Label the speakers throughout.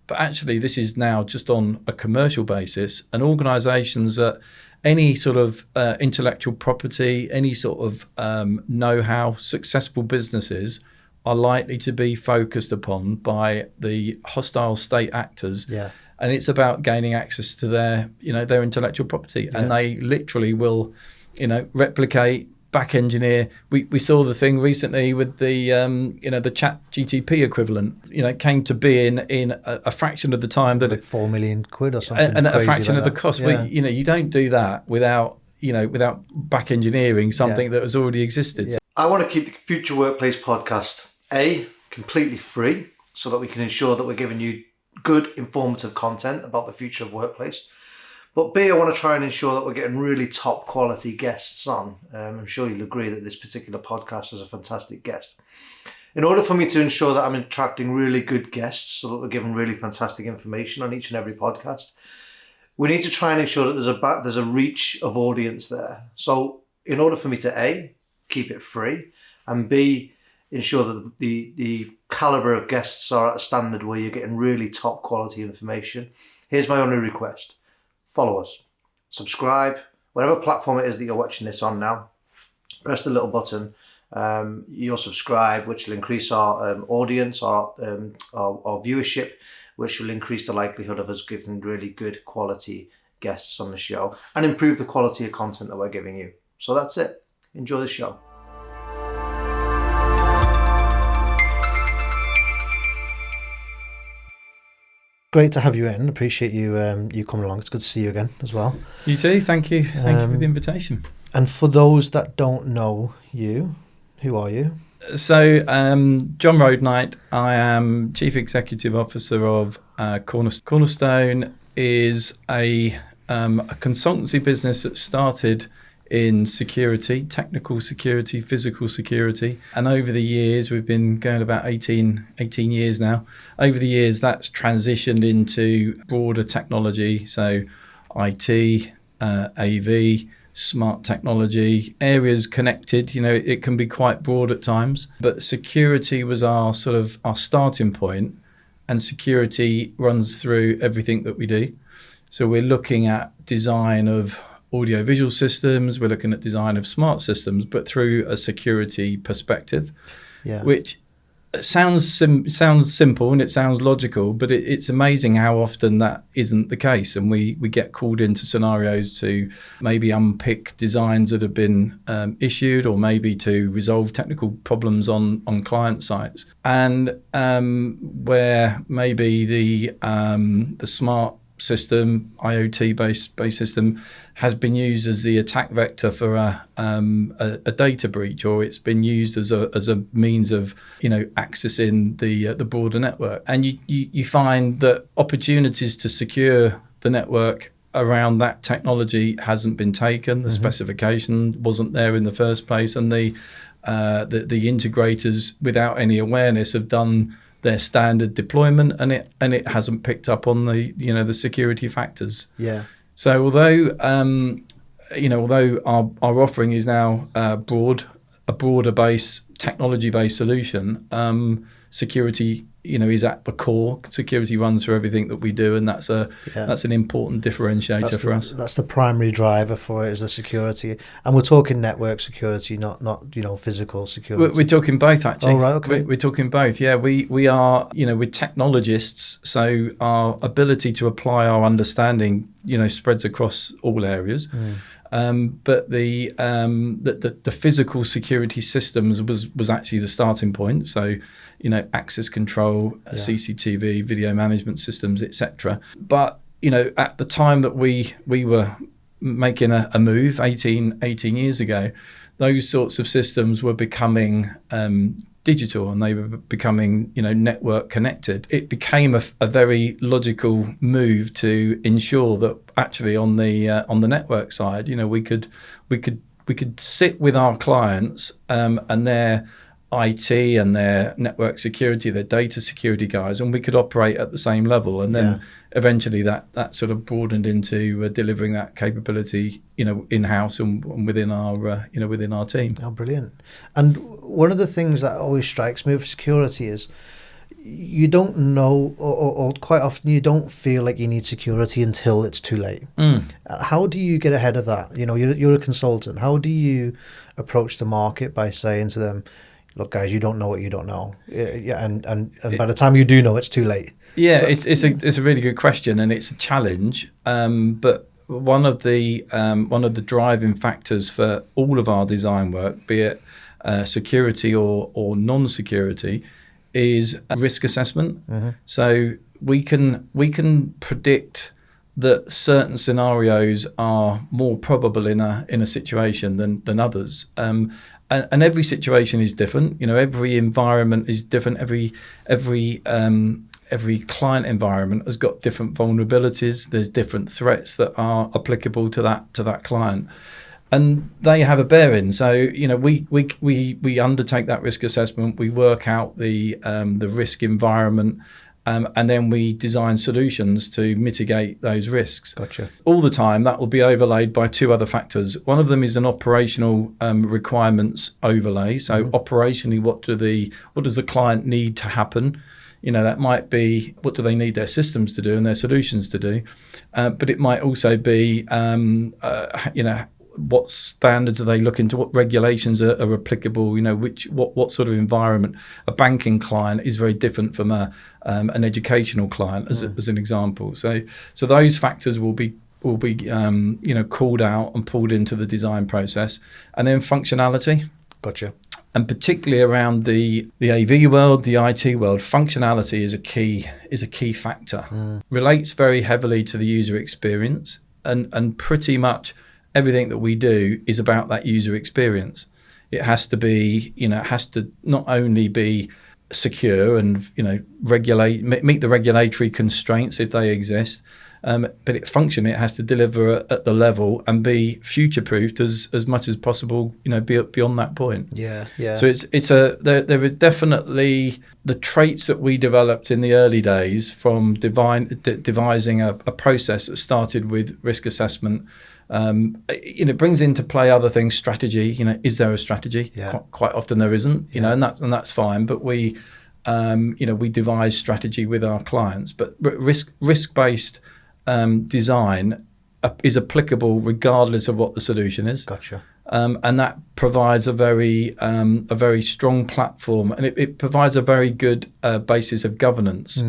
Speaker 1: But actually, this is now just on a commercial basis, and organisations that any sort of intellectual property, any sort of know-how, successful businesses are likely to be focused upon by the hostile state actors.
Speaker 2: Yeah.
Speaker 1: And it's about gaining access to their intellectual property.
Speaker 2: Yeah.
Speaker 1: And they literally will, replicate, back engineer. We saw the thing recently with the the chat GTP equivalent, came to be in a fraction of the time that
Speaker 2: like £4 million or something.
Speaker 1: And
Speaker 2: crazy
Speaker 1: a fraction
Speaker 2: like
Speaker 1: of the
Speaker 2: that.
Speaker 1: cost.
Speaker 2: Yeah.
Speaker 1: You don't do that without back engineering something that has already existed.
Speaker 2: Yeah. I want to keep the Future Workplace podcast completely free so that we can ensure that we're giving you good informative content about the future of workplace. But B, I want to try and ensure that we're getting really top quality guests on. I'm sure you'll agree that this particular podcast is a fantastic guest. In order for me to ensure that I'm attracting really good guests so that we're giving really fantastic information on each and every podcast, we need to try and ensure that there's a reach of audience there. So in order for me to A, keep it free, and B, ensure that the caliber of guests are at a standard where you're getting really top quality information, here's my only request. Follow us, subscribe, whatever platform it is that you're watching this on now, press the little button, you'll subscribe, which will increase our audience, our viewership, which will increase the likelihood of us getting really good quality guests on the show and improve the quality of content that we're giving you. So that's it. Enjoy the show. Great to have you in. Appreciate you coming along. It's good to see you again as well.
Speaker 1: You too. Thank you. Thank you for the invitation.
Speaker 2: And for those that don't know you, who are you?
Speaker 1: So, Jon Roadnight. I am Chief Executive Officer of Cornerstone. Cornerstone is a consultancy business that started in security, technical security, physical security. And over the years, we've been going about 18 years now. Over the years, that's transitioned into broader technology. So IT, AV, smart technology, areas connected. It can be quite broad at times. But security was our starting point, and security runs through everything that we do. So we're looking at design of audio-visual systems, we're looking at design of smart systems, but through a security perspective, which sounds simple and it sounds logical, but it's amazing how often that isn't the case. And we get called into scenarios to maybe unpick designs that have been issued, or maybe to resolve technical problems on client sites. And where maybe the smart system, IoT-based system, has been used as the attack vector for a data breach, or it's been used as a means of accessing the broader network. And you find that opportunities to secure the network around that technology hasn't been taken. The specification wasn't there in the first place, and the integrators, without any awareness, have done their standard deployment, and it hasn't picked up on the security factors. Yeah. So although our offering is now a broader base, technology based solution, security is at the core. Security runs through everything that we do, and that's an important differentiator for us.
Speaker 2: That's the primary driver for it, is the security. And we're talking network security, not physical security.
Speaker 1: We're talking both, actually.
Speaker 2: Oh, right, okay.
Speaker 1: We're talking both. Yeah, we are we're technologists, so our ability to apply our understanding spreads across all areas. But the physical security systems was actually the starting point. So, access control, CCTV, video management systems, etc. But at the time that we were making a move 18 years ago, those sorts of systems were becoming digital, and they were becoming network connected. It became a very logical move to ensure that actually on the network side, we could sit with our clients and their IT and their network security, their data security guys, and we could operate at the same level. And then eventually that sort of broadened into delivering that capability, in-house and within our team.
Speaker 2: Oh, brilliant. And one of the things that always strikes me with security is, you don't know, or quite often you don't feel like you need security until it's too late. How do you get ahead of that? You're a consultant. How do you approach the market by saying to them, look, guys, you don't know what you don't know. Yeah, and by the time you do know, it's too late.
Speaker 1: Yeah, so, it's a really good question, and it's a challenge. But one of the driving factors for all of our design work, be it security or non-security, is risk assessment. So we can predict that certain scenarios are more probable in a situation than others. And every situation is different. Every environment is different. Every client environment has got different vulnerabilities. There's different threats that are applicable to that client, and they have a bearing. So we undertake that risk assessment. We work out the risk environment, and then we design solutions to mitigate those risks.
Speaker 2: Gotcha.
Speaker 1: All the time, that will be overlaid by two other factors. One of them is an operational requirements overlay. So operationally, what does the client need to happen? That might be, what do they need their systems to do and their solutions to do? But it might also be, what standards are they looking to? What regulations are applicable? What sort of environment? A banking client is very different from an educational client, as an example. So those factors will be called out and pulled into the design process, and then functionality.
Speaker 2: Gotcha.
Speaker 1: And particularly around the AV world, the IT world, functionality is a key factor. Relates very heavily to the user experience, and pretty much everything that we do is about that user experience. It has to be, it has to not only be secure and meet the regulatory constraints if they exist, but it has to deliver at the level and be future-proofed as much as possible, beyond that point.
Speaker 2: Yeah.
Speaker 1: So there are definitely the traits that we developed in the early days from devising a process that started with risk assessment. It brings into play other things, strategy. Is there a strategy?
Speaker 2: Yeah.
Speaker 1: Quite often there isn't. And that's fine. But we devise strategy with our clients. But risk-based design is applicable regardless of what the solution is.
Speaker 2: Gotcha.
Speaker 1: And that provides a very strong platform, and it provides a very good basis of governance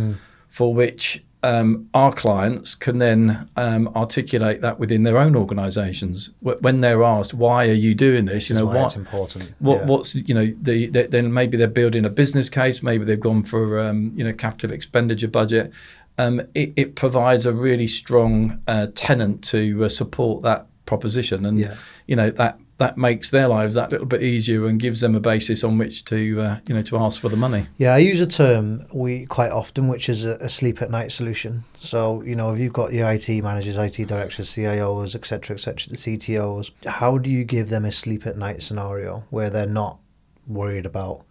Speaker 1: for which our clients can then articulate that within their own organisations when they're asked, "Why are you doing this?"
Speaker 2: Why it's important.
Speaker 1: What's then maybe they're building a business case, maybe they've gone for capital expenditure budget. It provides a really strong tenant to support that proposition, and that makes their lives that little bit easier and gives them a basis on which to ask for the money.
Speaker 2: Yeah, I use a term quite often, which is a sleep at night solution. So if you've got your IT managers, IT directors, CIOs, etc., the CTOs, how do you give them a sleep at night scenario where they're not worried about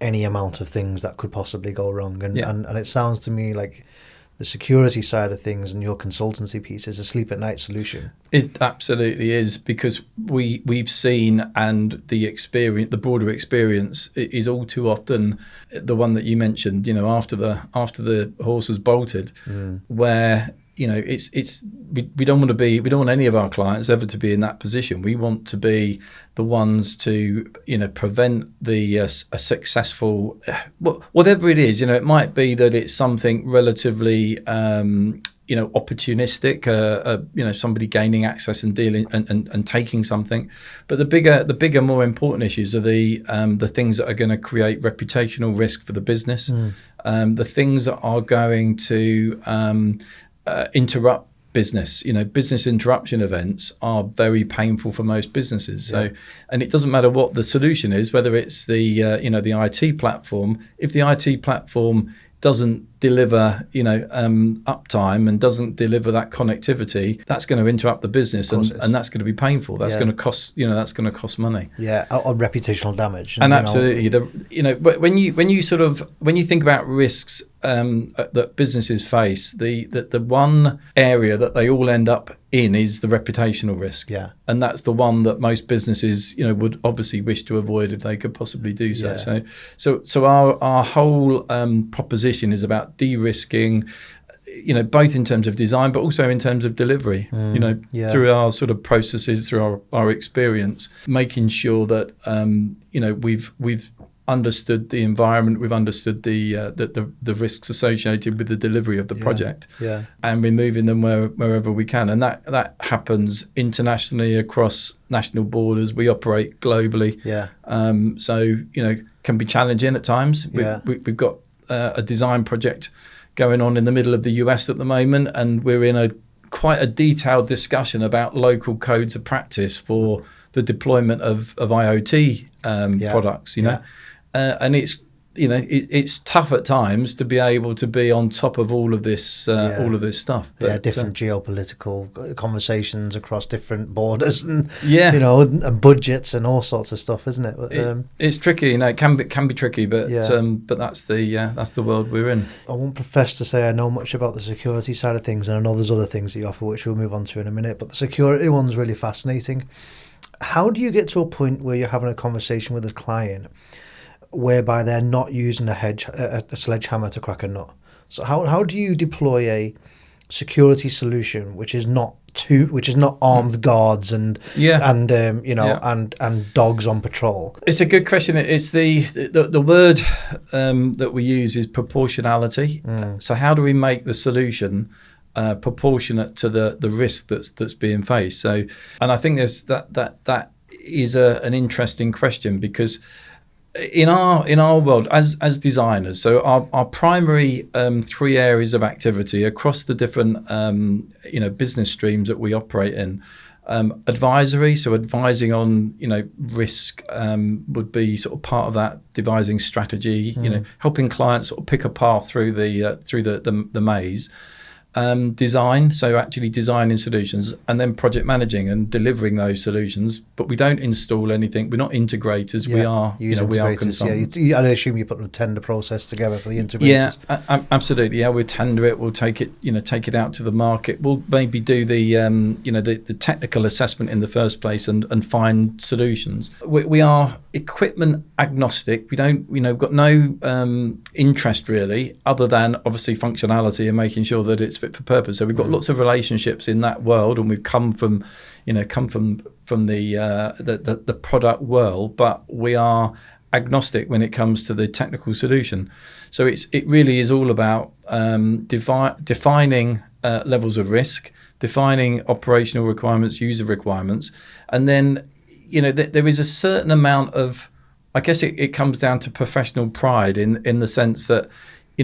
Speaker 2: any amount of things that could possibly go wrong? And it sounds to me like the security side of things and your consultancy piece is a sleep at night solution.
Speaker 1: It absolutely is, because we've seen, and the broader experience is all too often the one that you mentioned, after the horse has bolted, where we don't want any of our clients ever to be in that position. We want to be the ones to prevent a successful whatever it is. It might be that it's something relatively opportunistic, somebody gaining access and dealing and taking something. But the bigger, more important issues are the things that are going to create reputational risk for the business, the things that are going to interrupt business. Business interruption events are very painful for most businesses. So, and it doesn't matter what the solution is, whether it's the IT platform. If the IT platform doesn't deliver, uptime and doesn't deliver that connectivity, that's going to interrupt the business, and that's going to be painful. That's going to cost, that's going to cost money.
Speaker 2: Yeah, or reputational damage.
Speaker 1: And absolutely, when you think about risks that businesses face, the one area that they all end up in is the reputational risk.
Speaker 2: Yeah.
Speaker 1: And that's the one that most businesses, would obviously wish to avoid if they could possibly do so.
Speaker 2: Yeah.
Speaker 1: So our whole proposition is about de-risking, both in terms of design, but also in terms of delivery, through our sort of processes, through our experience, making sure that, we've understood the environment, we've understood the risks associated with the delivery of the project, and removing them wherever we can. And that happens internationally across national borders. We operate globally. So, can be challenging at times. We've got a design project going on in the middle of the US at the moment, and we're in quite a detailed discussion about local codes of practice for the deployment of IoT products, and it's tough at times to be able to be on top of all of this stuff. But,
Speaker 2: different geopolitical conversations across different borders, and and budgets and all sorts of stuff, isn't it?
Speaker 1: It's tricky, it can be tricky, but that's the world we're in.
Speaker 2: I won't profess to say I know much about the security side of things, and I know there's other things that you offer, which we'll move on to in a minute. But the security one's really fascinating. How do you get to a point where you're having a conversation with a client whereby they're not using a sledgehammer to crack a nut? So how do you deploy a security solution which is not armed guards and dogs on patrol?
Speaker 1: It's a good question. It's the word that we use is proportionality. So how do we make the solution proportionate to the risk that's being faced? So, and I think there's that is an interesting question, because in our world as designers, so our primary three areas of activity across the different business streams that we operate in, advisory, so advising on risk would be sort of part of that, devising strategy, helping clients sort of pick a path through the maze. Design, so actually designing solutions, and then project managing and delivering those solutions. But we don't install anything. We're not integrators. We are consultants.
Speaker 2: I assume you put a tender process together for the integrators.
Speaker 1: Absolutely. Yeah, we'll tender it. We'll take it out to the market. We'll maybe do the technical assessment in the first place and find solutions. We are equipment agnostic. We don't, got no interest really, other than obviously functionality and making sure that it's fit for purpose. So we've got lots of relationships in that world, and we've come from the product world, but we are agnostic when it comes to the technical solution. So it really is all about defining levels of risk, defining operational requirements, user requirements, and then there is a certain amount of, I guess it comes down to professional pride in the sense that we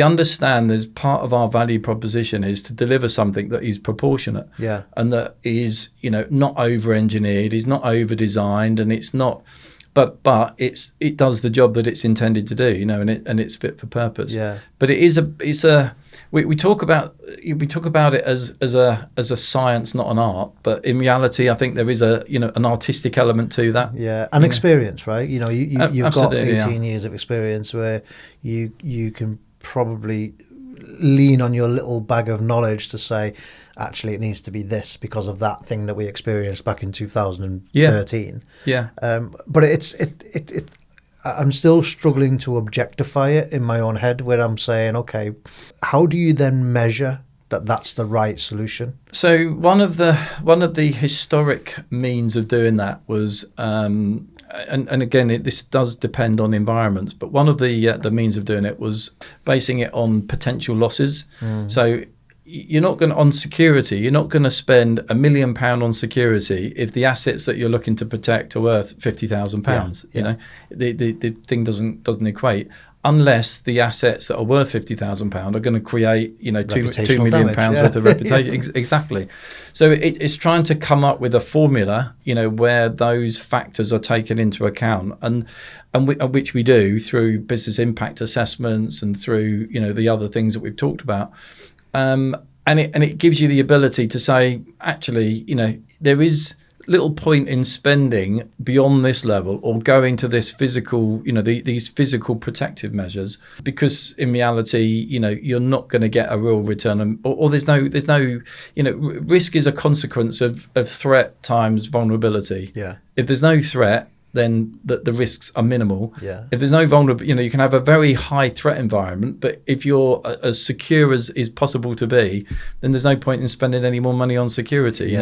Speaker 1: understand there's part of our value proposition is to deliver something that is proportionate, and that is not over engineered, is not over designed, and it's not, but it does the job that it's intended to do, and it's fit for purpose. But we talk about it as a science, not an art. But in reality, I think there is an artistic element to that.
Speaker 2: And experience, right? You've got 18
Speaker 1: years
Speaker 2: of experience where you can probably lean on your little bag of knowledge to say, actually, it needs to be this because of that thing that we experienced back in 2013. But I'm still struggling to objectify it in my own head, where I'm saying, okay, how do you then measure that that's the right solution?
Speaker 1: So one of the historic means of doing that was, and again, this does depend on environments, but one of the means of doing it was basing it on potential losses. So you're not going on security. You're not going to spend £1 million on security if the assets that you're looking to protect are worth £50,000. The thing doesn't equate. unless the assets that are worth £50,000 are going to create, £2 million
Speaker 2: damage,
Speaker 1: worth of reputation. Exactly. So it's trying to come up with a formula, where those factors are taken into account, and which we do through business impact assessments and through, the other things that we've talked about. And it gives you the ability to say, actually, there is little point in spending beyond this level or going to this physical, these physical protective measures, because in reality, you're not going to get a real return, or there's no, risk is a consequence of threat times vulnerability.
Speaker 2: Yeah.
Speaker 1: If there's no threat, then the risks are minimal.
Speaker 2: Yeah.
Speaker 1: If there's no vulnerability, you can have a very high threat environment, but if you're as secure as is possible to be, then there's no point in spending any more money on security.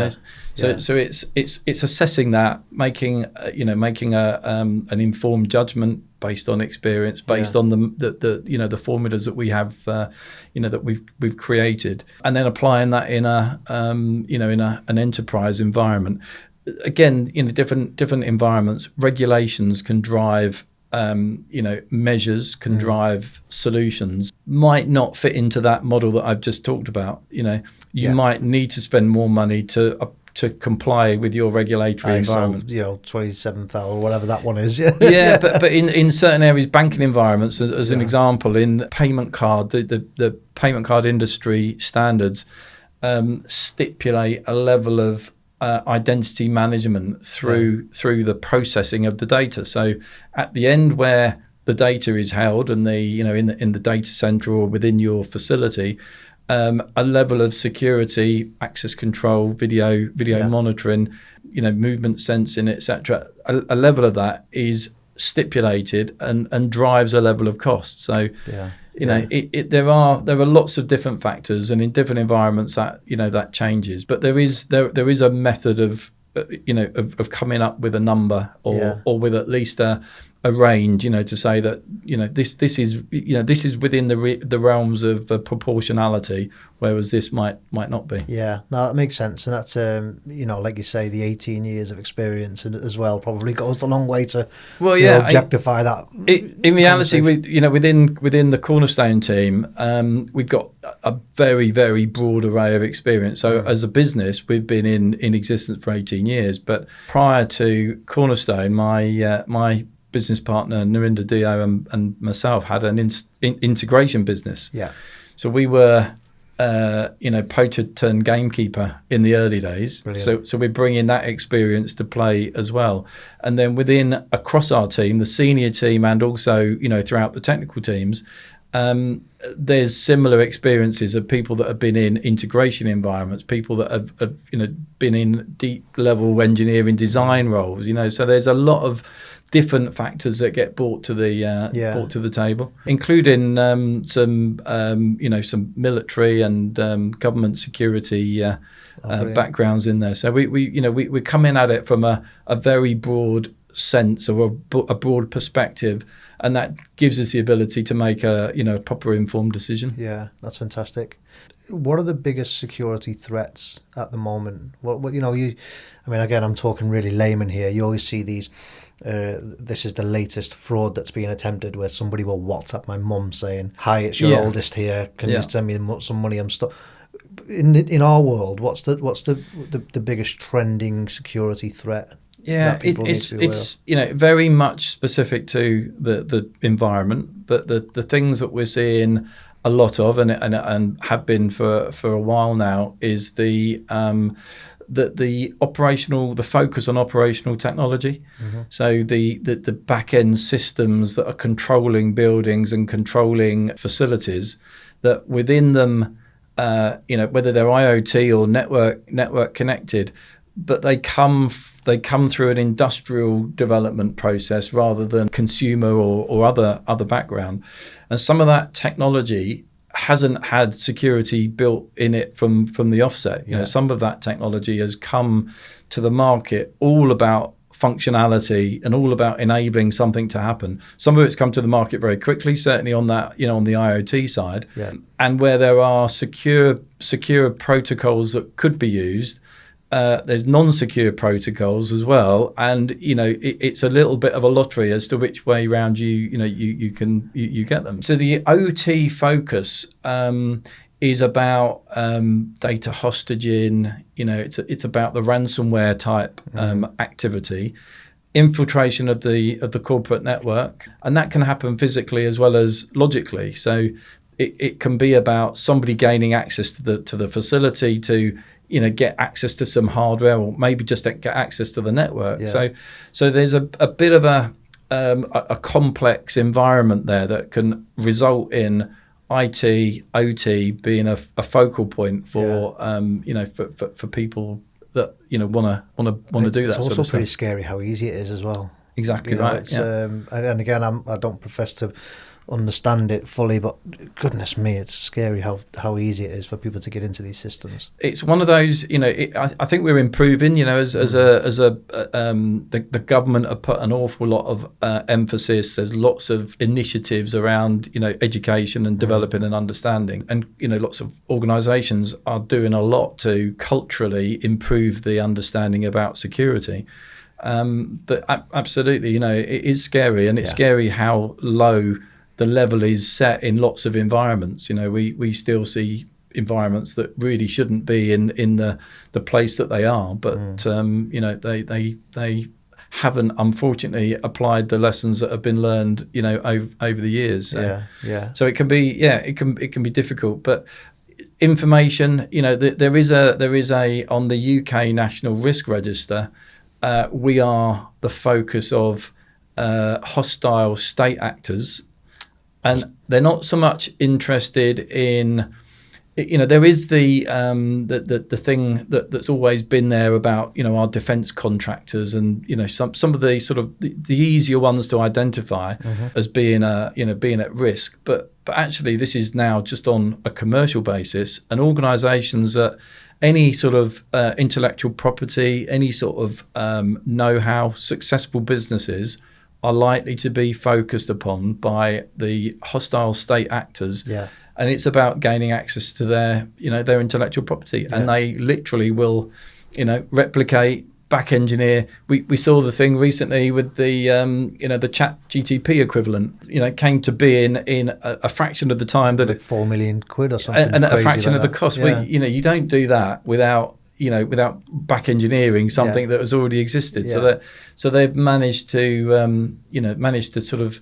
Speaker 1: So it's assessing that, making an informed judgment based on experience, based on the formulas that we have, that we've created, and then applying that in an enterprise environment. Again, in different environments, regulations can drive, measures can drive solutions. Might not fit into that model that I've just talked about. You might need to spend more money to comply with your regulatory environment.
Speaker 2: 27,000, whatever that one is.
Speaker 1: Yeah, but in certain areas, banking environments, as an example, in payment card, the payment card industry standards stipulate a level of identity management through the processing of the data. So at the end, where the data is held, and in the data center or within your facility, a level of security, access control, video monitoring, movement sensing, etc. A level of that is stipulated and drives a level of cost. So there are lots of different factors, and in different environments that changes. But there is a method of coming up with a number or with at least a range, to say that this is within the realms of proportionality, whereas this might not be.
Speaker 2: Yeah, no, that makes sense, and that's like you say, the 18 years of experience as well probably goes a long way to objectify that.
Speaker 1: In reality, within the Cornerstone team, we've got a very, very broad array of experience. So as a business, we've been in existence for 18 years, but prior to Cornerstone, my business partner Narinder Dio and myself had an integration business.
Speaker 2: Yeah. So
Speaker 1: we were, poacher turned gamekeeper in the early days. Brilliant. So we're bringing that experience to play as well. And then across our team, the senior team, and also throughout the technical teams, there's similar experiences of people that have been in integration environments, people that have been in deep level engineering design roles. So there's a lot of different factors that get brought to the table, including some military and government security backgrounds in there. So we're coming at it from a very broad sense, or a broad perspective, and that gives us the ability to make a proper informed decision.
Speaker 2: Yeah, that's fantastic. What are the biggest security threats at the moment? Again, I'm talking really layman here. You always see these. This is the latest fraud that's being attempted, where somebody will WhatsApp my mum saying, "Hi, it's your oldest here. Can you send me some money? I'm stuck." In our world, what's the biggest trending security threat?
Speaker 1: Yeah, it's very much specific to the environment, but the things that we're seeing a lot of and have been for a while now is the focus on operational technology. Mm-hmm. So the back end systems that are controlling buildings and controlling facilities, that within them, whether they're IoT or network connected, but they come through an industrial development process rather than consumer or other background. And some of that technology hasn't had security built in it from the offset. Some of that technology has come to the market all about functionality and all about enabling something to happen. Some of it's come to the market very quickly, certainly on that, on the IoT side, and where there are secure protocols that could be used. there's non-secure protocols as well, and it's a little bit of a lottery as to which way round you get them. So the OT focus is about data hostage it's about the ransomware type activity, infiltration of the corporate network, and that can happen physically as well as logically. So it can be about somebody gaining access to the facility to get access to some hardware, or maybe just get access to the network.
Speaker 2: Yeah.
Speaker 1: So there's a bit of a complex environment there that can result in IT, OT being a focal point for for people that want to do that.
Speaker 2: It's also
Speaker 1: sort of
Speaker 2: pretty
Speaker 1: stuff.
Speaker 2: scary how easy it is as well.
Speaker 1: Exactly right.
Speaker 2: It's, and again, I don't profess to understand it fully, but goodness me, it's scary how easy it is for people to get into these systems.
Speaker 1: It's one of those, I think we're improving, the government have put an awful lot of emphasis. There's lots of initiatives around, education and developing an understanding. And, lots of organisations are doing a lot to culturally improve the understanding about security. But absolutely, it is scary, and it's scary how low the level is set in lots of environments. We still see environments that really shouldn't be in the place that they are, but they haven't unfortunately applied the lessons that have been learned over the years. So, so it can be it can be difficult, but information, there is a on the UK National Risk Register, we are the focus of hostile state actors. And they're not so much interested in, there is the thing that's always been there about, our defence contractors, and some of the sort of the easier ones to identify as being being at risk. But actually, this is now just on a commercial basis, and organisations that any sort of intellectual property, any sort of know-how, successful businesses are likely to be focused upon by the hostile state actors. And it's about gaining access to their intellectual property. And they literally will, replicate, back engineer. We saw the thing recently with the, the chat GTP equivalent, came to be in a fraction of the time that
Speaker 2: like 4 million quid or something.
Speaker 1: And a fraction
Speaker 2: like
Speaker 1: of the cost. You don't do that without back engineering something that has already existed. So they've managed to sort of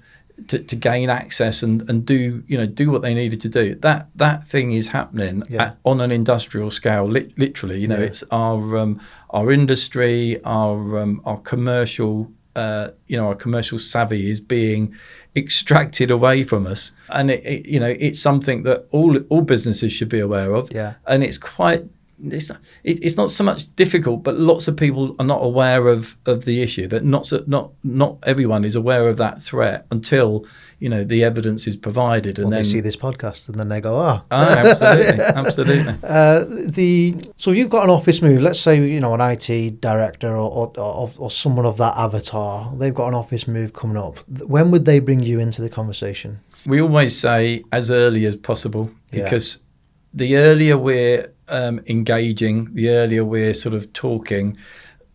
Speaker 1: to gain access and do what they needed to do. That thing is happening on an industrial scale. Literally, it's our industry, our commercial our commercial savvy is being extracted away from us, and it's something that all businesses should be aware of. And it's not so much difficult, but lots of people are not aware of the issue. That not everyone is aware of that threat until the evidence is provided, and
Speaker 2: then
Speaker 1: they
Speaker 2: see this podcast, and then they go,
Speaker 1: absolutely.
Speaker 2: So you've got an office move. Let's say an IT director or someone of that avatar. They've got an office move coming up. When would they bring you into the conversation?
Speaker 1: We always say as early as possible, because the earlier we're engaging, the earlier we're sort of talking,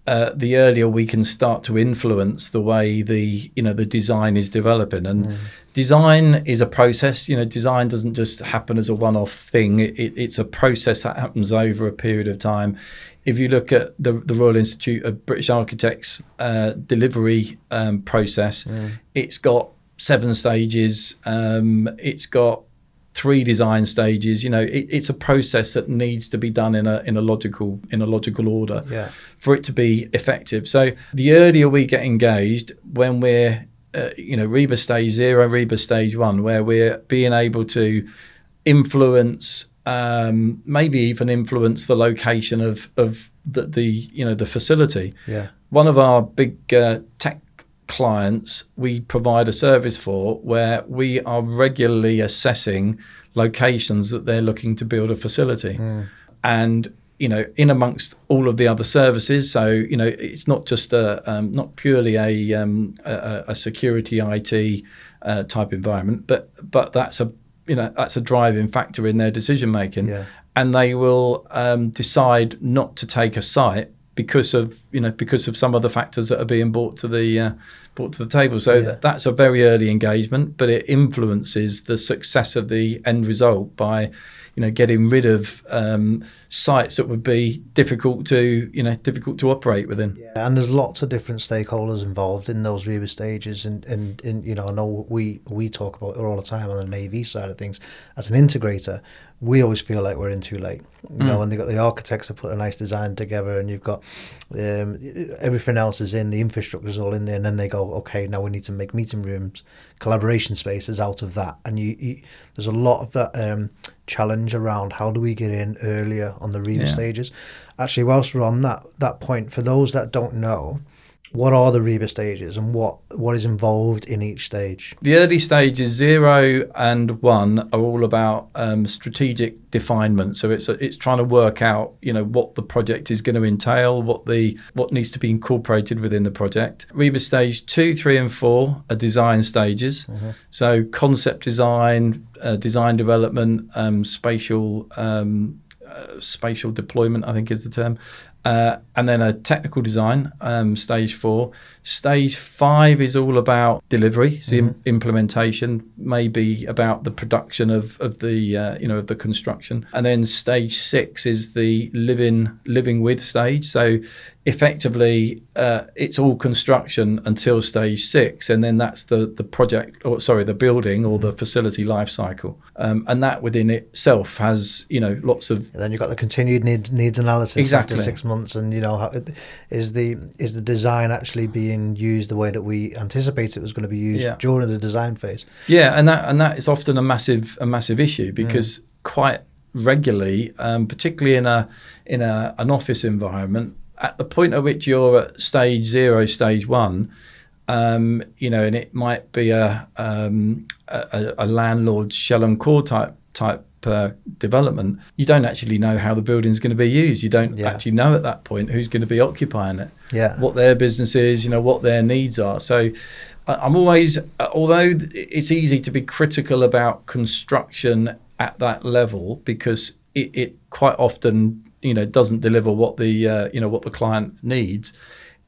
Speaker 1: the earlier we can start to influence the way the design is developing. And design is a process. Design doesn't just happen as a one-off thing. It's a process that happens over a period of time. If you look at the Royal Institute of British Architects delivery process, it's got 7 stages. It's got 3 design stages. It's a process that needs to be done in a logical order for it to be effective. So the earlier we get engaged, when we're REBA stage 0, REBA stage 1, where we're being able to influence, maybe even influence the location of the facility. One of our big tech clients we provide a service for, where we are regularly assessing locations that they're looking to build a facility, and in amongst all of the other services. So it's not just not purely a security IT type environment, but that's a driving factor in their decision making. and they will decide not to take a site because of some of the factors that are being brought to the table. So that's a very early engagement, but it influences the success of the end result by getting rid of sites that would be difficult to operate within.
Speaker 2: Yeah, and there's lots of different stakeholders involved in those REBA stages, and I know we talk about it all the time on the AV side of things. As an integrator, we always feel like we're in too late. When they got the architects to put a nice design together, and you've got everything else is in, the infrastructure's all in there, and then they go, okay, now we need to make meeting rooms, collaboration spaces out of that, and you there's a lot of that challenge around how do we get in earlier on the REBA stages. Actually, whilst we're on that point, for those that don't know, what are the REBA stages and what is involved in each stage?
Speaker 1: The early stages 0 and 1 are all about strategic definement. So it's trying to work out what the project is going to entail, what needs to be incorporated within the project. REBA stage 2, 3, and 4 are design stages. Mm-hmm. So concept design, design development, spatial deployment, I think is the term. And then a technical design, stage 4. Stage 5 is all about delivery, so implementation, maybe about the production of the construction. And then stage 6 is the living with stage. So effectively, it's all construction until stage 6, and then that's the building or the facility life cycle. And that within itself has lots of.
Speaker 2: And then you've got the continued needs analysis.
Speaker 1: Exactly.
Speaker 2: After 6 months, and is the design actually being used the way that we anticipate it was going to be used during the design phase?
Speaker 1: Yeah, and that is often a massive issue, because quite regularly, particularly in an office environment, at the point at which you're at stage 0, stage 1, and it might be a landlord's shell and core type development, you don't actually know how the building's going to be used. You don't actually know at that point who's going to be occupying it, what their business is, what their needs are. So I'm always, although it's easy to be critical about construction at that level, because it quite often doesn't deliver what the client needs.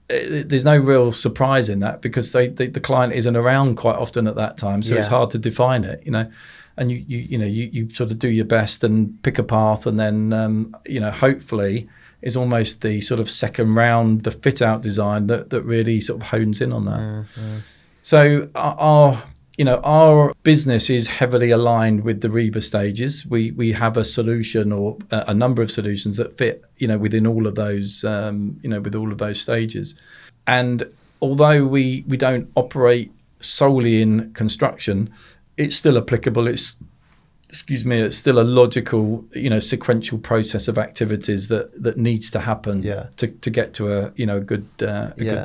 Speaker 1: There's no real surprise in that, because the client isn't around quite often at that time, so it's hard to define it. And you sort of do your best and pick a path, and then hopefully is almost the sort of second round, the fit out design that really sort of hones in on that. Mm-hmm. So our business is heavily aligned with the REBA stages. We have a solution, or a number of solutions that fit within all of those with all of those stages. And although we don't operate solely in construction, it's still applicable. It's still a logical, sequential process of activities that needs to happen to get to a good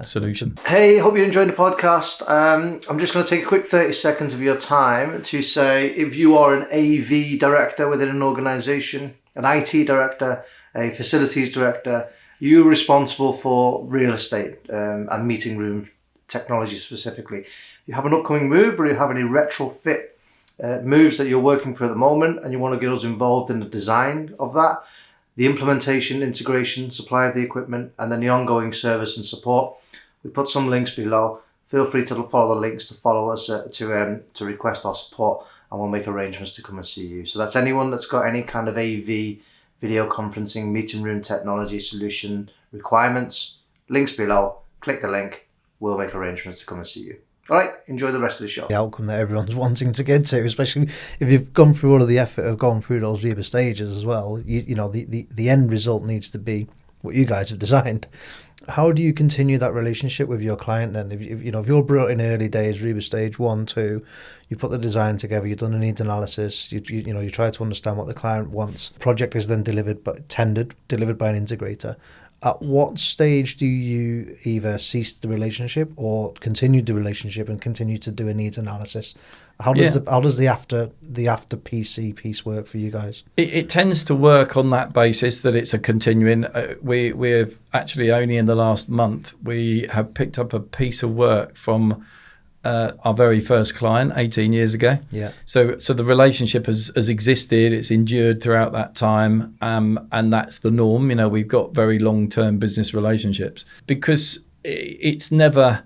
Speaker 1: solution.
Speaker 2: Hey, hope you're enjoying the podcast. I'm just going to take a quick 30 seconds of your time to say, if you are an AV director within an organization, an IT director, a facilities director, you're responsible for real estate and meeting room technology specifically. You have an upcoming move, or you have any retrofit moves that you're working for at the moment, and you want to get us involved in the design of that, the implementation, integration, supply of the equipment, and then the ongoing service and support. We put some links below. Feel free to follow the links to follow us to request our support, and we'll make arrangements to come and see you. So that's anyone that's got any kind of AV, video conferencing, meeting room technology solution requirements. Links below. Click the link. We'll make arrangements to come and see you. All right, enjoy the rest of the show. The outcome that everyone's wanting to get to, especially if you've gone through all of the effort of going through those REBA stages as well. The end result needs to be what you guys have designed. How do you continue that relationship with your client then? If you're brought in early days, REBA stage 1, 2, you put the design together, you've done a needs analysis, you try to understand what the client wants. Project is then delivered by an integrator. At what stage do you either cease the relationship or continue the relationship and continue to do a needs analysis? How does the after PC piece work for you guys?
Speaker 1: It tends to work on that basis, that it's a continuing. We're actually only in the last month we have picked up a piece of work from our very first client 18 years ago.
Speaker 2: Yeah.
Speaker 1: So the relationship has existed, it's endured throughout that time, and that's the norm. We've got very long-term business relationships because it's never,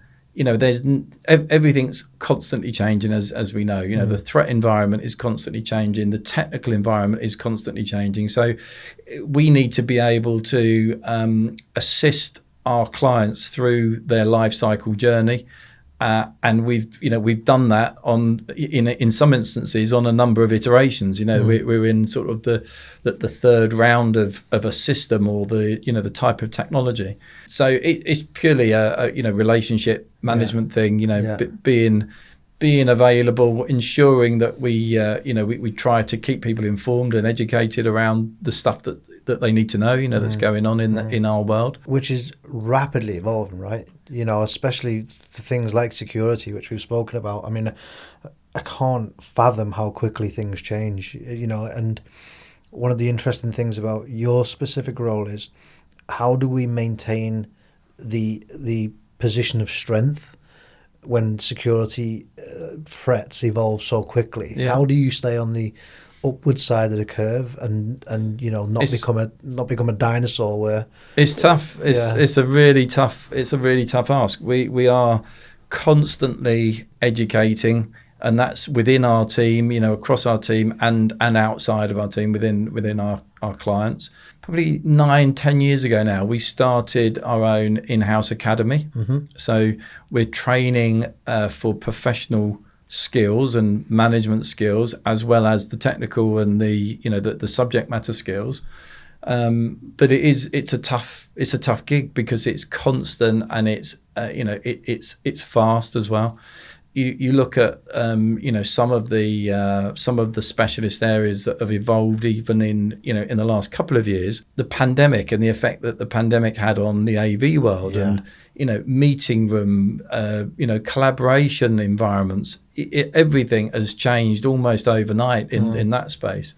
Speaker 1: everything's constantly changing as we know. The threat environment is constantly changing, the technical environment is constantly changing. So we need to be able to assist our clients through their life cycle journey. And we've done that in some instances on a number of iterations. We're in sort of the third round of a system or the type of technology. So it's purely a relationship management thing. Being available, ensuring that we try to keep people informed and educated around the stuff that they need to know. That's going on in our world,
Speaker 2: which is rapidly evolving, right? Especially for things like security, which we've spoken about. I mean, I can't fathom how quickly things change. And one of the interesting things about your specific role is how do we maintain the position of strength when security threats evolve so quickly?
Speaker 1: Yeah.
Speaker 2: How do you stay on the upward side of the curve and not become a dinosaur where
Speaker 1: it's tough. It's a really tough ask. We are constantly educating, and that's within our team, across our team and outside of our team within our clients. Probably 9-10 years ago now, we started our own in-house academy. So we're training for professional skills and management skills, as well as the technical and the subject matter skills. But it's a tough gig because it's constant and it's fast as well. You look at some of the specialist areas that have evolved even in the last couple of years. The pandemic and the effect that the pandemic had on the AV world and meeting room, collaboration environments. Everything has changed almost overnight in that space.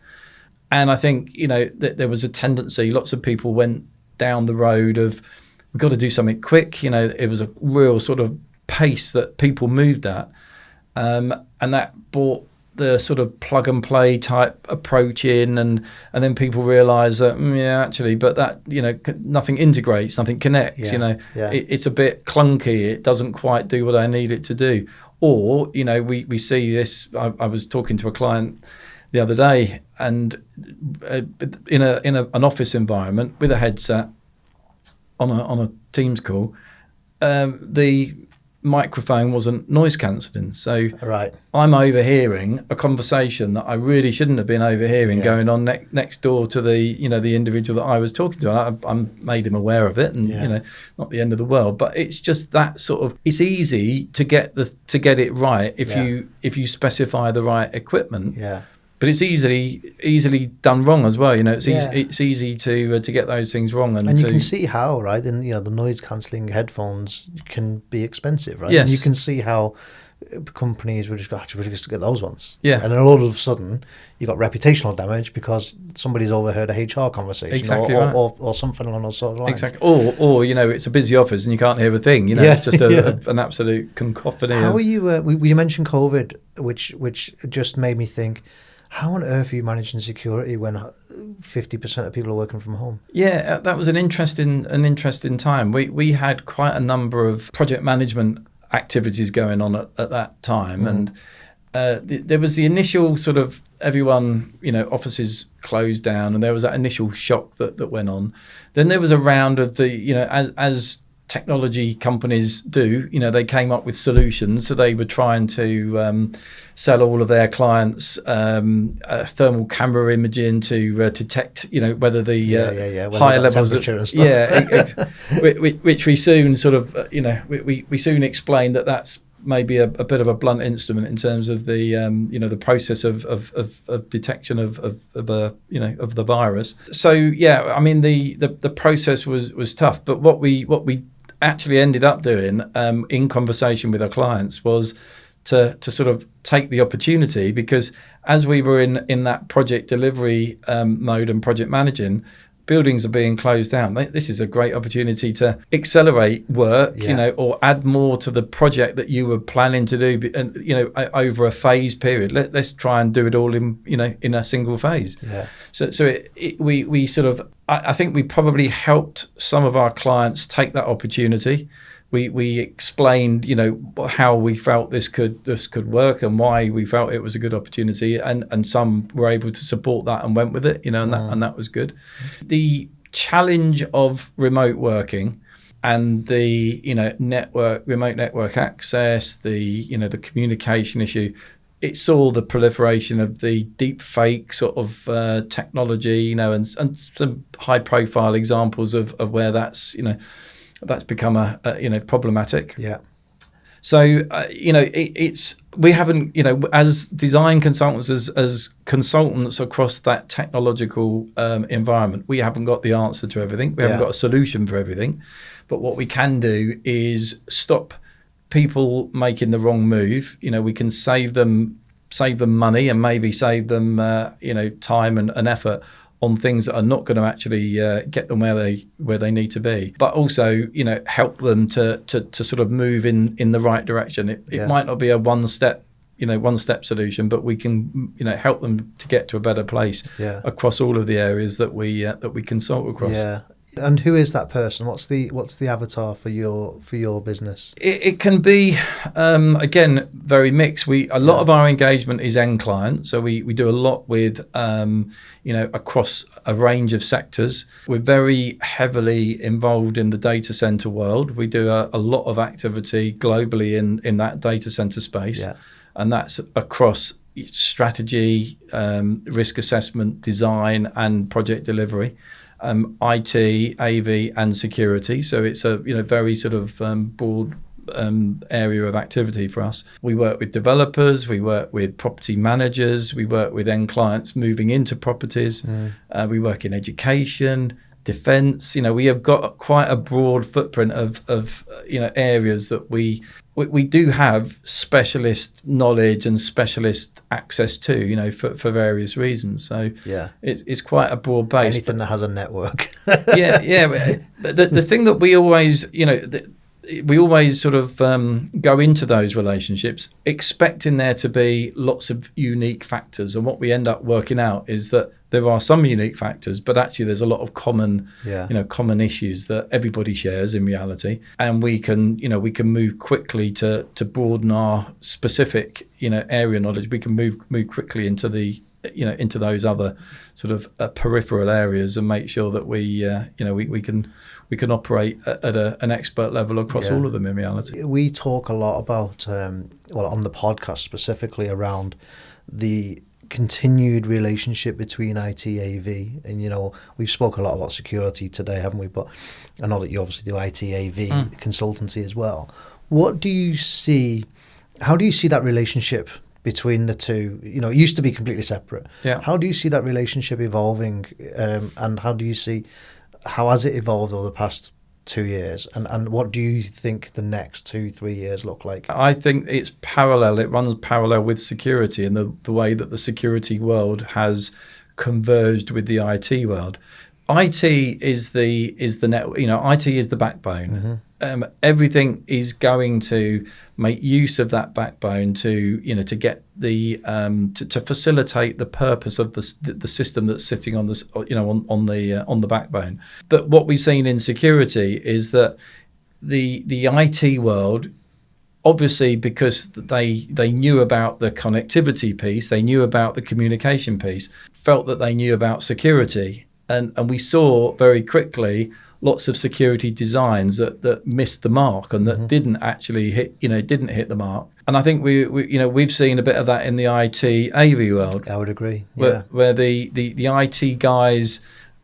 Speaker 1: And I think that there was a tendency. Lots of people went down the road of we've got to do something quick. It was a real sort of pace that people moved at, and that brought the sort of plug and play type approach in, and then people realise that actually, but that nothing integrates, nothing connects. It's a bit clunky. It doesn't quite do what I need it to do. Or we see this. I was talking to a client the other day, and in an office environment with a headset on a Teams call, the microphone wasn't noise cancelling, so I'm overhearing a conversation that I really shouldn't have been overhearing going on next door to the the individual that I was talking to. I made him aware of it, and not the end of the world, but it's just that sort of, it's easy to get it right if you specify the right equipment. But it's easily done wrong as well. It's easy to get those things wrong, and
Speaker 2: you can see how, right? Then the noise cancelling headphones can be expensive, right?
Speaker 1: Yes.
Speaker 2: And you can see how companies would just go, actually, we're just to get those ones.
Speaker 1: Yeah.
Speaker 2: And then all of a sudden, you got reputational damage because somebody's overheard a HR conversation,
Speaker 1: exactly
Speaker 2: or something along those sort of lines.
Speaker 1: Exactly. Or it's a busy office and you can't hear a thing. It's just an absolute cacophony.
Speaker 2: How are you? You mentioned COVID, which just made me think. How on earth are you managing security when 50% of people are working from home? Yeah,
Speaker 1: that was an interesting time. We had quite a number of project management activities going on at that time, and there was the initial sort of everyone, offices closed down, and there was that initial shock that went on. Then there was a round of the, as technology companies do, they came up with solutions. So they were trying to sell all of their clients thermal camera imaging to detect, whether the higher levels of
Speaker 2: and stuff.
Speaker 1: Which we soon sort of, we soon explained that that's maybe a bit of a blunt instrument in terms of the the process of detection of the virus. So I mean the process was tough, but what we actually ended up doing in conversation with our clients was to sort of take the opportunity, because as we were in that project delivery mode and project managing, buildings are being closed down. This is a great opportunity to accelerate work, or add more to the project that you were planning to do, and over a phase period. Let's try and do it all in a single phase.
Speaker 2: Yeah.
Speaker 1: So we sort of, I think we probably helped some of our clients take that opportunity. We explained, how we felt this could work and why we felt it was a good opportunity, and some were able to support that and went with it, and that was good. The challenge of remote working and the remote network access, the communication issue. It saw the proliferation of the deep fake sort of technology, and some high profile examples of where that's become a problematic.
Speaker 2: Yeah.
Speaker 1: So we haven't, as design consultants, as consultants across that technological environment, we haven't got the answer to everything. We haven't got a solution for everything. But what we can do is stop people making the wrong move. We can save them money and maybe save them time and effort on things that are not going to actually get them where they need to be, but also help them to sort of move in the right direction. It might not be a one step solution, but we can help them to get to a better place across all of the areas that we consult across.
Speaker 2: Yeah. And who is that person? What's the avatar for your business?
Speaker 1: It can be again very mixed. A lot of our engagement is end client, so we do a lot with across a range of sectors. We're very heavily involved in the data center world. We do a lot of activity globally in that data center space, and that's across strategy, risk assessment, design, and project delivery. IT, AV, and security. So it's a very sort of broad area of activity for us. We work with developers, we work with property managers, we work with end clients moving into properties. We work in education, defence. We have got quite a broad footprint of areas that we do have specialist knowledge and specialist access to, for various reasons. So it's quite a broad base.
Speaker 2: Anything that has a network.
Speaker 1: But the thing that we always, we always sort of go into those relationships expecting there to be lots of unique factors. And what we end up working out is that there are some unique factors, but actually there's a lot of common issues that everybody shares in reality. And we can move quickly to broaden our specific, area knowledge. We can move quickly into into those other sort of peripheral areas and make sure that we can operate at an expert level across all of them in reality.
Speaker 2: We talk a lot about, on the podcast specifically, around the continued relationship between IT, AV, and we've spoke a lot about security today, haven't we? But I know that you obviously do IT, AV consultancy as well. What do you see? How do you see that relationship between the two? It used to be completely separate.
Speaker 1: Yeah.
Speaker 2: How do you see that relationship evolving, and how has it evolved over the past 2 years, and what do you think the next 2-3 years look like?
Speaker 1: I think it's parallel. It runs parallel with security and the way that the security world has converged with the IT world. IT is the net. IT is the backbone. Everything is going to make use of that backbone to get the to facilitate the purpose of the system that's sitting on this on the backbone. But what we've seen in security is that the IT world, obviously, because they knew about the connectivity piece, they knew about the communication piece, felt that they knew about security. And we saw very quickly lots of security designs that missed the mark and that didn't actually hit the mark. And I think we've seen a bit of that in the IT AV world.
Speaker 2: I would agree.
Speaker 1: Where the IT guys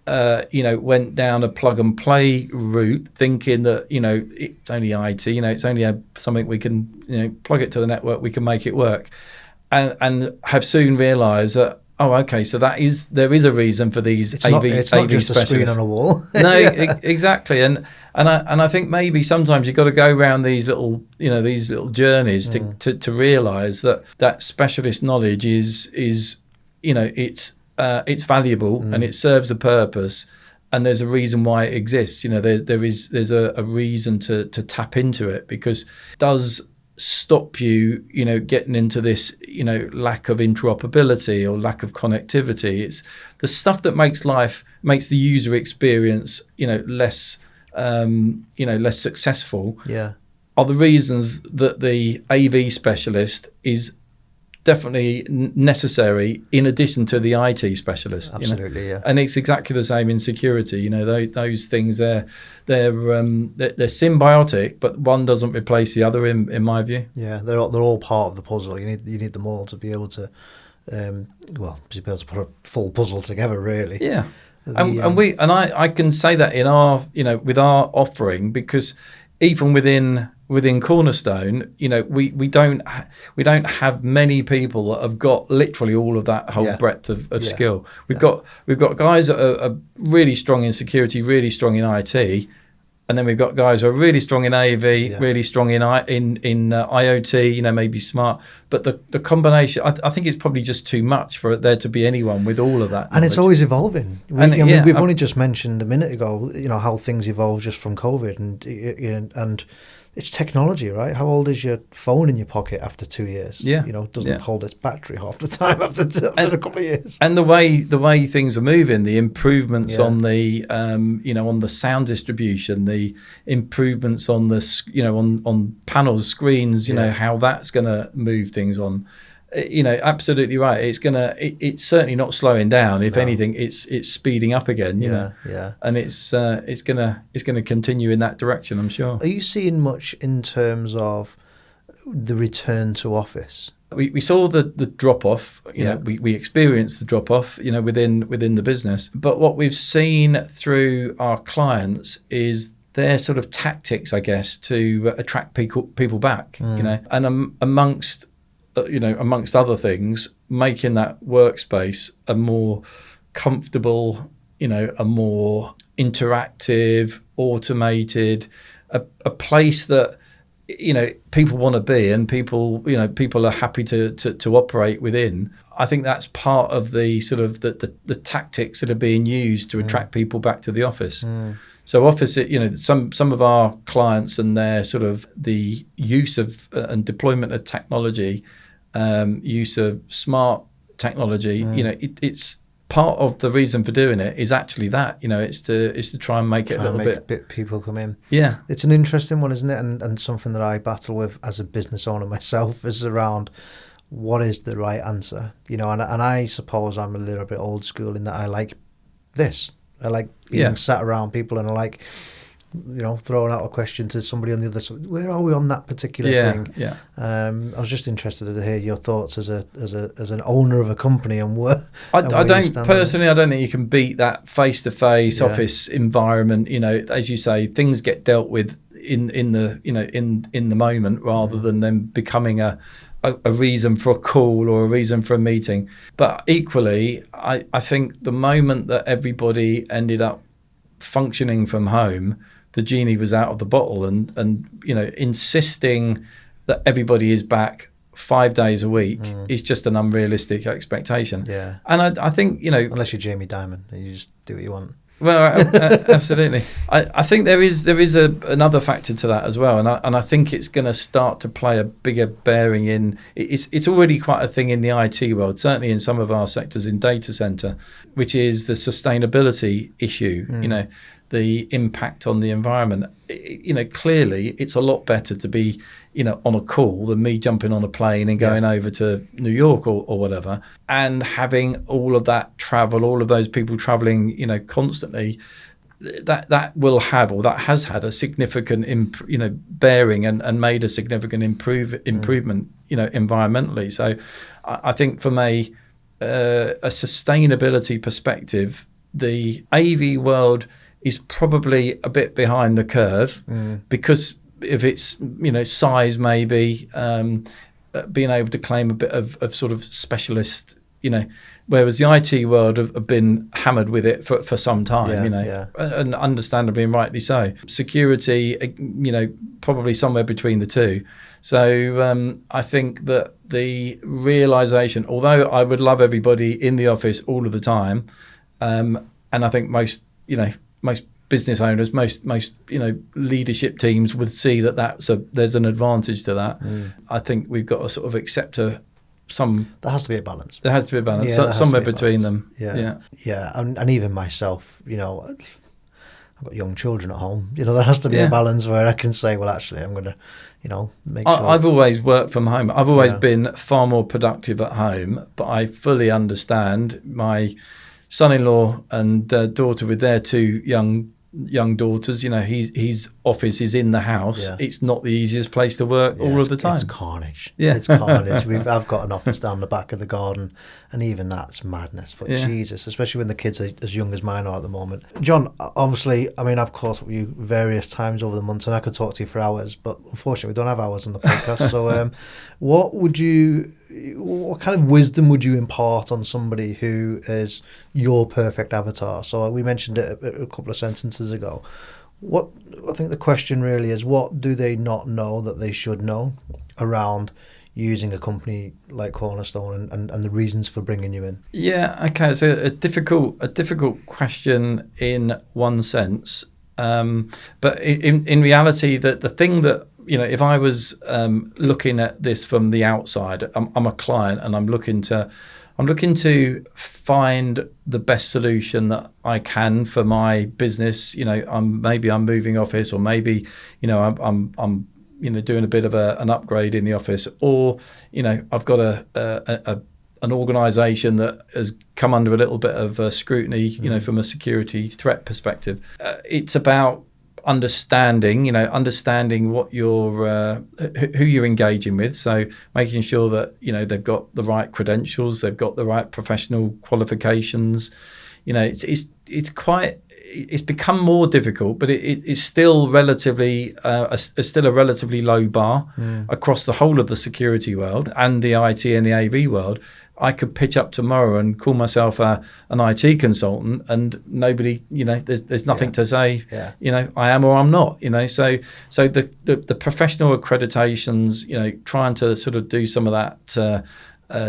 Speaker 1: went down a plug and play route, thinking that it's only IT, it's only something we can plug it to the network, we can make it work, and have soon realised that. Oh, okay. So there is a reason for these AV specialists.
Speaker 2: It's not just a screen on a wall.
Speaker 1: No, exactly. And I think maybe sometimes you've got to go around these little journeys to realise that specialist knowledge is it's valuable and it serves a purpose. and there's a reason why it exists. There's a reason to tap into it, because it does stop you, getting into this, lack of interoperability or lack of connectivity. It's the stuff that makes the user experience, less, less successful.
Speaker 2: Yeah.
Speaker 1: Are the reasons that the AV specialist is definitely necessary in addition to the IT specialist.
Speaker 2: Absolutely, yeah.
Speaker 1: And it's exactly the same in security. Those things they're symbiotic, but one doesn't replace the other in my view.
Speaker 2: Yeah, they're all part of the puzzle. You need them all to be able to, to be able to put a full puzzle together, really.
Speaker 1: Yeah. I can say that in our, with our offering, because even within Cornerstone, we don't have many people that have got literally all of that whole breadth of skill. We've got guys that are really strong in security, really strong in IT, and then we've got guys who are really strong in AV, really strong in IoT, maybe smart. But the combination, I think it's probably just too much for there to be anyone with all of that knowledge.
Speaker 2: And it's always evolving. We've only just mentioned a minute ago, how things evolve just from COVID, and it's technology, right? How old is your phone in your pocket after 2 years?
Speaker 1: Yeah,
Speaker 2: it doesn't hold its battery half the time after a couple of years.
Speaker 1: And the way things are moving, the improvements on the on the sound distribution, the improvements on the on panels, screens, how that's going to move things on. Absolutely right. It's certainly not slowing down. If anything, it's speeding up again. And it's gonna continue in that direction, I'm sure.
Speaker 2: Are you seeing much in terms of the return to office?
Speaker 1: We saw the drop off. We experienced the drop off. Within the business. But what we've seen through our clients is their sort of tactics, I guess, to attract people back. And amongst other things, making that workspace a more comfortable, a more interactive, automated, a place that people want to be, and people are happy to operate within. I think that's part of the sort of the tactics that are being used to attract people back to the office. So office, some of our clients and their sort of the use of and deployment of technology, use of smart technology, it's part of the reason for doing it is actually that, it's to try and make it a little bit
Speaker 2: people come in.
Speaker 1: Yeah.
Speaker 2: It's an interesting one, isn't it? And something that I battle with as a business owner myself is around what is the right answer, and I suppose I'm a little bit old school in that I like this. I like being sat around people, and I like, throwing out a question to somebody on the other side. Where are we on that particular thing?
Speaker 1: Yeah.
Speaker 2: I was just interested to hear your thoughts as an owner of a company and where.
Speaker 1: I don't think you can beat that face-to-face office environment. As you say, things get dealt with in the moment rather than them becoming a reason for a call or a reason for a meeting. But equally, I think the moment that everybody ended up functioning from home, the genie was out of the bottle, and insisting that everybody is back 5 days a week is just an unrealistic expectation.
Speaker 2: Yeah.
Speaker 1: And I think,
Speaker 2: unless you're Jamie Dimon and you just do what you want.
Speaker 1: Well, absolutely. I think there is another factor to that as well, and I think it's going to start to play a bigger bearing in. It's already quite a thing in the IT world, certainly in some of our sectors in data center, which is the sustainability issue. The impact on the environment. Clearly, it's a lot better to be on a call than me jumping on a plane and going over to New York or whatever, and having all of that travel, all of those people traveling, constantly. That will have, or that has had, a significant bearing and made a significant improvement environmentally. So I think from a sustainability perspective, the AV world is probably a bit behind the curve because of its size, maybe being able to claim a bit of sort of specialist, whereas the IT world have been hammered with it for some time, and understandably and rightly so. Security, probably somewhere between the two. So I think that the realization, although I would love everybody in the office all of the time, and I think most most business owners, most leadership teams would see there's an advantage to that. I think we've got to sort of accept
Speaker 2: there has to be a balance.
Speaker 1: There has to be a balance, somewhere between them.
Speaker 2: Yeah. And even myself, I've got young children at home. There has to be a balance where I can say, well, actually, I'm going to, make sure.
Speaker 1: I've always worked from home. I've always been far more productive at home, but I fully understand my son-in-law and daughter with their two young daughters. His office is in the house. It's not the easiest place to work all of the time.
Speaker 2: It's carnage. It's carnage. I've got an office down the back of the garden, and even that's madness. But Jesus, especially when the kids are as young as mine are at the moment. John, obviously, I've caught up with you various times over the months, and I could talk to you for hours, but unfortunately we don't have hours on the podcast. So what kind of wisdom would you impart on somebody who is your perfect avatar? So we mentioned it a couple of sentences ago. What I think the question really is, what do they not know that they should know around using a company like Cornerstone and the reasons for bringing you in?
Speaker 1: Yeah, okay. So a difficult question in one sense, but in reality, that the thing that if I was looking at this from the outside, I'm a client and I'm looking to find the best solution that I can for my business. I'm moving office, or maybe I'm doing a bit of an upgrade in the office, or I've got an organisation that has come under a little bit of scrutiny, from a security threat perspective. It's about understanding what who you're engaging with. So making sure that they've got the right credentials, they've got the right professional qualifications. It's become more difficult, but it's still relatively still a relatively low bar across the whole of the security world and the IT and the AV world. I could pitch up tomorrow and call myself an IT consultant, and nobody, there's nothing to say, I am or I'm not, So the professional accreditations, trying to sort of do some of that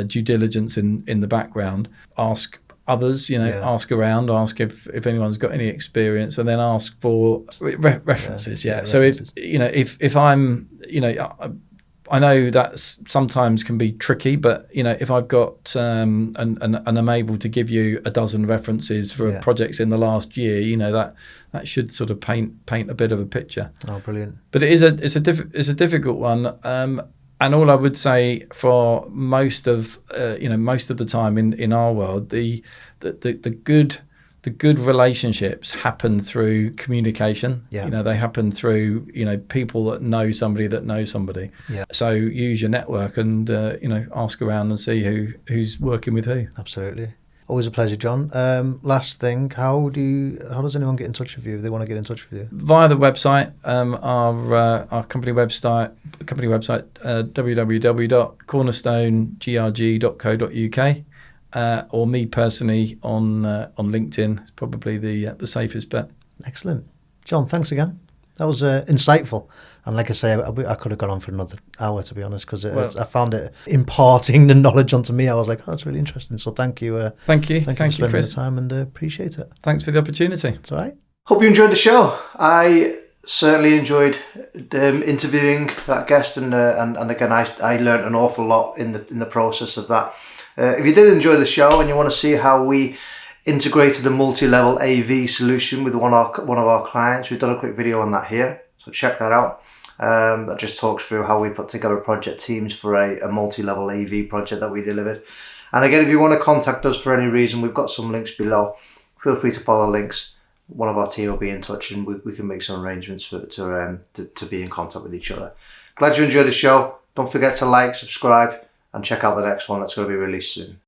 Speaker 1: due diligence in the background, ask others, ask around, ask if anyone's got any experience, and then ask for references. So if I'm, I know that sometimes can be tricky, but if I've got and I'm able to give you a dozen references for projects in the last year, that should sort of paint a bit of a picture.
Speaker 2: Oh, brilliant! But
Speaker 1: it's a difficult one, and all I would say for most of the time in our world, the good relationships happen through communication. They happen through people that know somebody that knows somebody. So use your network and ask around and see who's working with who.
Speaker 2: Absolutely. Always a pleasure, John. Last thing, how does anyone get in touch with you if they want to get in touch with you?
Speaker 1: Via the website, our company website, www.cornerstonegrg.co.uk. Or me personally on LinkedIn. It's probably the safest bet.
Speaker 2: Excellent. John, thanks again. That was insightful. And like I say, I could have gone on for another hour, to be honest, because I found it imparting the knowledge onto me. I was like, that's really interesting. So thank you.
Speaker 1: Thank you.
Speaker 2: Thank you for spending the time, and appreciate it.
Speaker 1: Thanks for the opportunity.
Speaker 2: It's all right. Hope you enjoyed the show. I certainly enjoyed interviewing that guest, and again, I learned an awful lot in the process of that. If you did enjoy the show and you want to see how we integrated a multi-level AV solution with one of our clients, we've done a quick video on that here, so check that out. That just talks through how we put together project teams for a multi-level AV project that we delivered. And again, if you want to contact us for any reason, we've got some links below. Feel free to follow the links. One of our team will be in touch, and we can make some arrangements to be in contact with each other. Glad you enjoyed the show. Don't forget to like, subscribe, and check out the next one that's going to be released soon.